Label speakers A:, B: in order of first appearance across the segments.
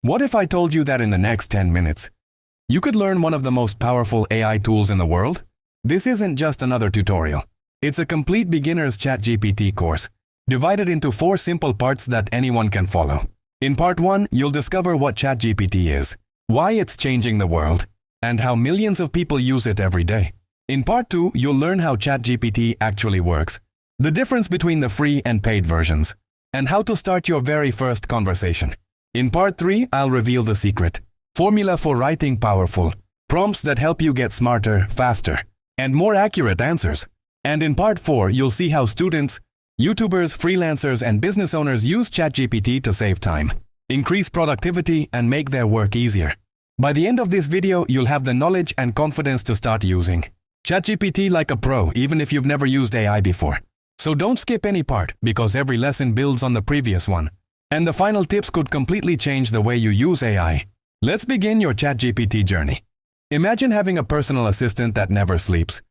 A: What if I told you that in the next 10 minutes, you could learn one of the most powerful AI tools in the world? This isn't just another tutorial. It's a complete beginner's ChatGPT course, divided into 4 simple parts that anyone can follow. In part 1, you'll discover what ChatGPT is, why it's changing the world, and how millions of people use it every day. In part 2, you'll learn how ChatGPT actually works, the difference between the free and paid versions, and how to start your very first conversation. In part 3, I'll reveal the secret, formula for writing powerful, prompts that help you get smarter, faster, and more accurate answers. And in part 4, you'll see how students, YouTubers, freelancers, and business owners use ChatGPT to save time, increase productivity, and make their work easier. By the end of this video, you'll have the knowledge and confidence to start using ChatGPT like a pro, even if you've never used AI before. So don't skip any part, because every lesson builds on the previous one. And the final tips could completely change the way you use AI. Let's begin your ChatGPT journey. Imagine having a personal assistant that never sleeps,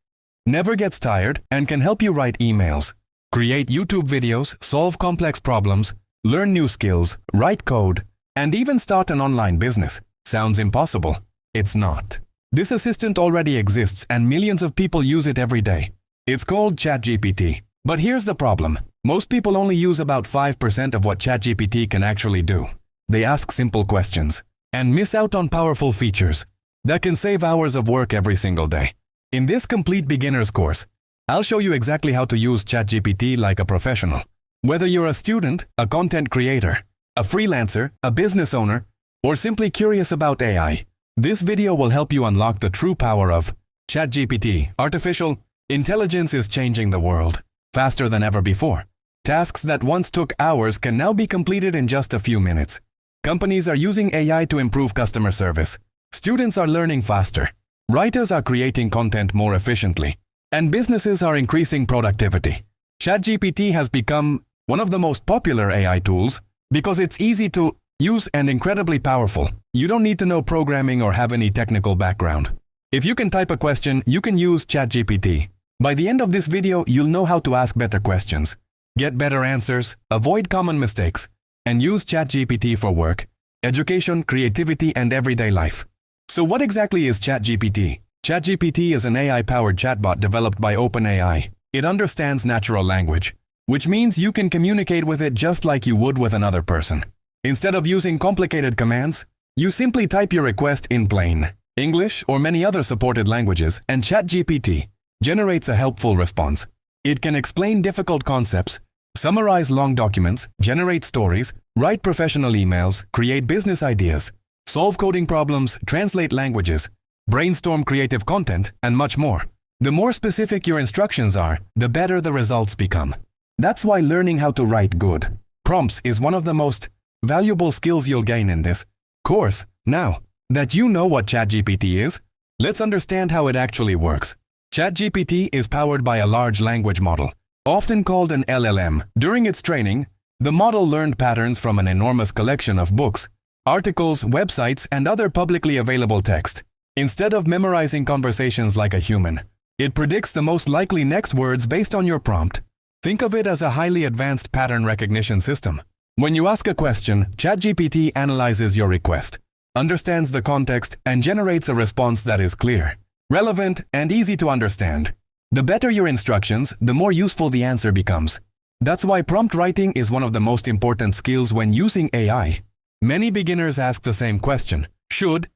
A: never gets tired, and can help you write emails, create YouTube videos, solve complex problems, learn new skills, write code, and even start an online business. Sounds impossible? It's not. This assistant already exists and millions of people use it every day. It's called ChatGPT. But here's the problem. Most people only use about 5% of what ChatGPT can actually do. They ask simple questions and miss out on powerful features that can save hours of work every single day. In this complete beginner's course, I'll show you exactly how to use ChatGPT like a professional. Whether you're a student, a content creator, a freelancer, a business owner, or simply curious about AI, this video will help you unlock the true power of ChatGPT. Artificial intelligence is changing the world faster than ever before. Tasks that once took hours can now be completed in just a few minutes. Companies are using AI to improve customer service. Students are learning faster. Writers are creating content more efficiently. And businesses are increasing productivity. ChatGPT has become one of the most popular AI tools because it's easy to use and incredibly powerful. You don't need to know programming or have any technical background. If you can type a question, you can use ChatGPT. By the end of this video, you'll know how to ask better questions, get better answers, avoid common mistakes, and use ChatGPT for work, education, creativity, and everyday life. So what exactly is ChatGPT? ChatGPT is an AI-powered chatbot developed by OpenAI. It understands natural language, which means you can communicate with it just like you would with another person. Instead of using complicated commands, you simply type your request in plain English or many other supported languages, and ChatGPT generates a helpful response. It can explain difficult concepts, summarize long documents, generate stories, write professional emails, create business ideas, solve coding problems, translate languages, brainstorm creative content, and much more. The more specific your instructions are, the better the results become. That's why learning how to write good prompts is one of the most valuable skills you'll gain in this course. Now that you know what ChatGPT is, let's understand how it actually works. ChatGPT is powered by a large language model, often called an LLM. During its training, the model learned patterns from an enormous collection of books, articles, websites, and other publicly available text. Instead of memorizing conversations like a human, it predicts the most likely next words based on your prompt. Think of it as a highly advanced pattern recognition system. When you ask a question, ChatGPT analyzes your request, understands the context, and generates a response that is clear, relevant, and easy to understand. The better your instructions, the more useful the answer becomes. That's why prompt writing is one of the most important skills when using AI. Many beginners ask the same question: should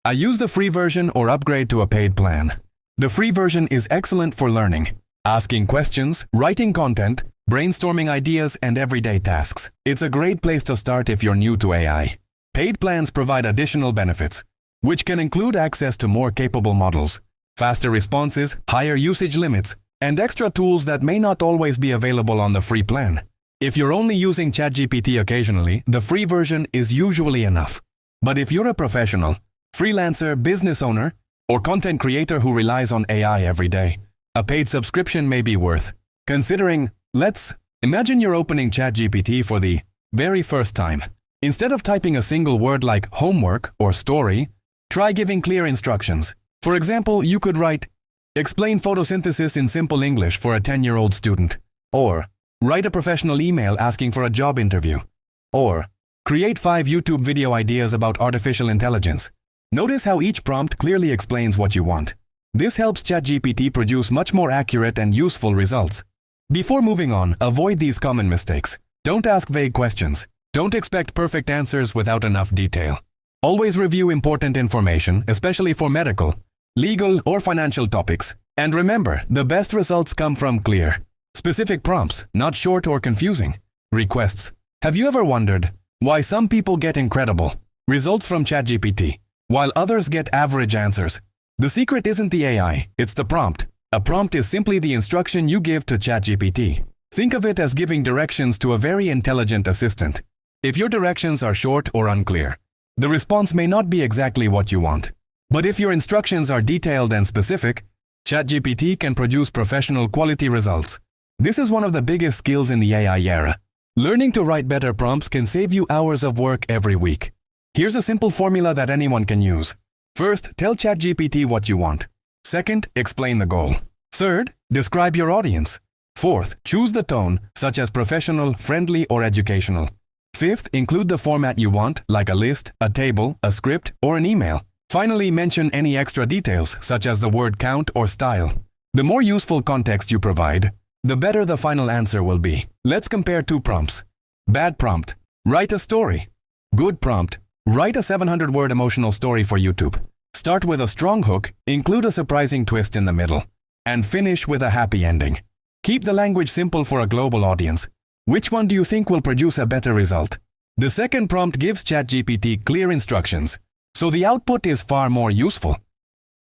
A: I use the free version or upgrade to a paid plan? The free version is excellent for learning, asking questions, writing content, brainstorming ideas, and everyday tasks. It's a great place to start if you're new to AI. Paid plans provide additional benefits, which can include access to more capable models, faster responses, higher usage limits, and extra tools that may not always be available on the free plan. If you're only using ChatGPT occasionally, the free version is usually enough. But if you're a professional, freelancer, business owner, or content creator who relies on AI every day, a paid subscription may be worth considering. Let's imagine you're opening ChatGPT for the very first time. Instead of typing a single word like homework or story, try giving clear instructions. For example, you could write, "Explain photosynthesis in simple English for a 10-year-old student," or "Write a professional email asking for a job interview," or Create 5 YouTube video ideas about artificial intelligence. Notice how each prompt clearly explains what you want. This helps ChatGPT produce much more accurate and useful results. Before moving on, avoid these common mistakes. Don't ask vague questions. Don't expect perfect answers without enough detail. Always review important information, especially for medical, legal, or financial topics. And remember, the best results come from clear, specific prompts, not short or confusing requests. Have you ever wondered why some people get incredible results from ChatGPT, while others get average answers? The secret isn't the AI, it's the prompt. A prompt is simply the instruction you give to ChatGPT. Think of it as giving directions to a very intelligent assistant. If your directions are short or unclear, the response may not be exactly what you want. But if your instructions are detailed and specific, ChatGPT can produce professional quality results. This is one of the biggest skills in the AI era. Learning to write better prompts can save you hours of work every week. Here's a simple formula that anyone can use. First, tell ChatGPT what you want. Second, explain the goal. Third, describe your audience. Fourth, choose the tone, such as professional, friendly, or educational. Fifth, include the format you want, like a list, a table, a script, or an email. Finally, mention any extra details, such as the word count or style. The more useful context you provide, the better the final answer will be. Let's compare 2 prompts. Bad prompt: write a story. Good prompt: write a 700-word emotional story for YouTube. Start with a strong hook, include a surprising twist in the middle, and finish with a happy ending. Keep the language simple for a global audience. Which one do you think will produce a better result? The second prompt gives ChatGPT clear instructions, so the output is far more useful.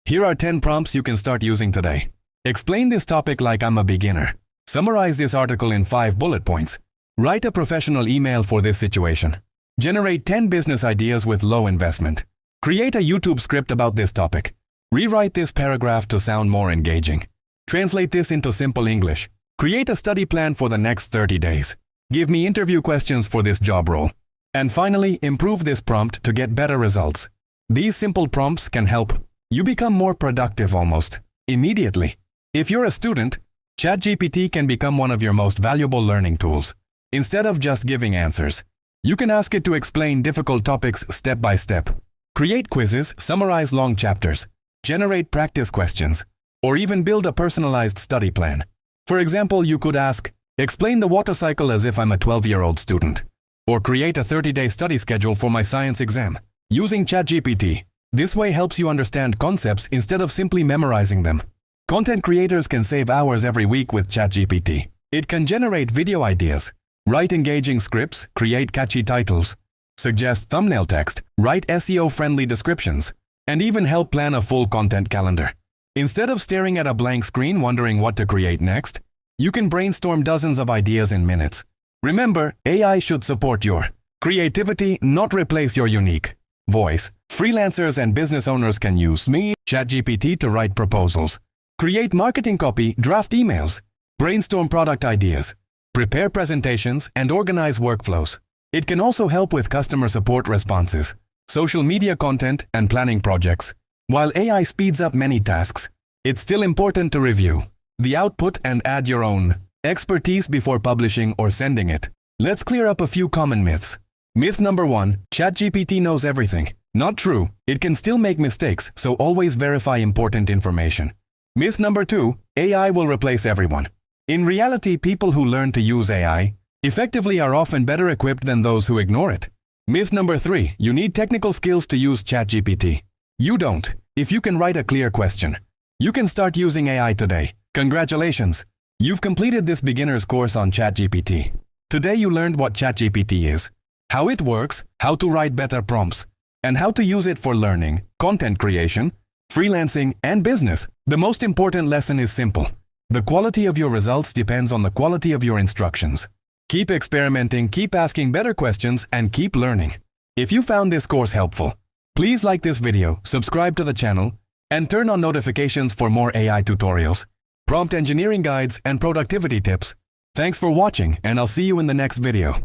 A: Here are 10 prompts you can start using today. Explain this topic like I'm a beginner. Summarize this article in 5 bullet points. Write a professional email for this situation. Generate 10 business ideas with low investment. Create a YouTube script about this topic. Rewrite this paragraph to sound more engaging. Translate this into simple English. Create a study plan for the next 30 days. Give me interview questions for this job role. And finally, improve this prompt to get better results. These simple prompts can help you become more productive almost immediately. If you're a student, ChatGPT can become one of your most valuable learning tools. Instead of just giving answers, you can ask it to explain difficult topics step by step. Create quizzes, summarize long chapters, generate practice questions, or even build a personalized study plan. For example, you could ask, explain the water cycle as if I'm a 12-year-old student, or create a 30-day study schedule for my science exam. Using ChatGPT, this way helps you understand concepts instead of simply memorizing them. Content creators can save hours every week with ChatGPT. It can generate video ideas, write engaging scripts, create catchy titles, suggest thumbnail text, write SEO-friendly descriptions, and even help plan a full content calendar. Instead of staring at a blank screen wondering what to create next, you can brainstorm dozens of ideas in minutes. Remember, AI should support your creativity, not replace your unique voice. Freelancers and business owners can use ChatGPT to write proposals, create marketing copy, draft emails, brainstorm product ideas, prepare presentations, and organize workflows. It can also help with customer support responses, social media content, and planning projects. While AI speeds up many tasks, it's still important to review the output and add your own expertise before publishing or sending it. Let's clear up a few common myths. Myth number 1, ChatGPT knows everything. Not true. It can still make mistakes, so always verify important information. Myth number 2, AI will replace everyone. In reality, people who learn to use AI effectively are often better equipped than those who ignore it. Myth number 3, you need technical skills to use ChatGPT. You don't. If you can write a clear question, you can start using AI today. Congratulations! You've completed this beginner's course on ChatGPT. Today you learned what ChatGPT is, how it works, how to write better prompts, and how to use it for learning, content creation, freelancing, and business. The most important lesson is simple. The quality of your results depends on the quality of your instructions. Keep experimenting, keep asking better questions, and keep learning. If you found this course helpful, please like this video, subscribe to the channel, and turn on notifications for more AI tutorials, prompt engineering guides, and productivity tips. Thanks for watching, and I'll see you in the next video.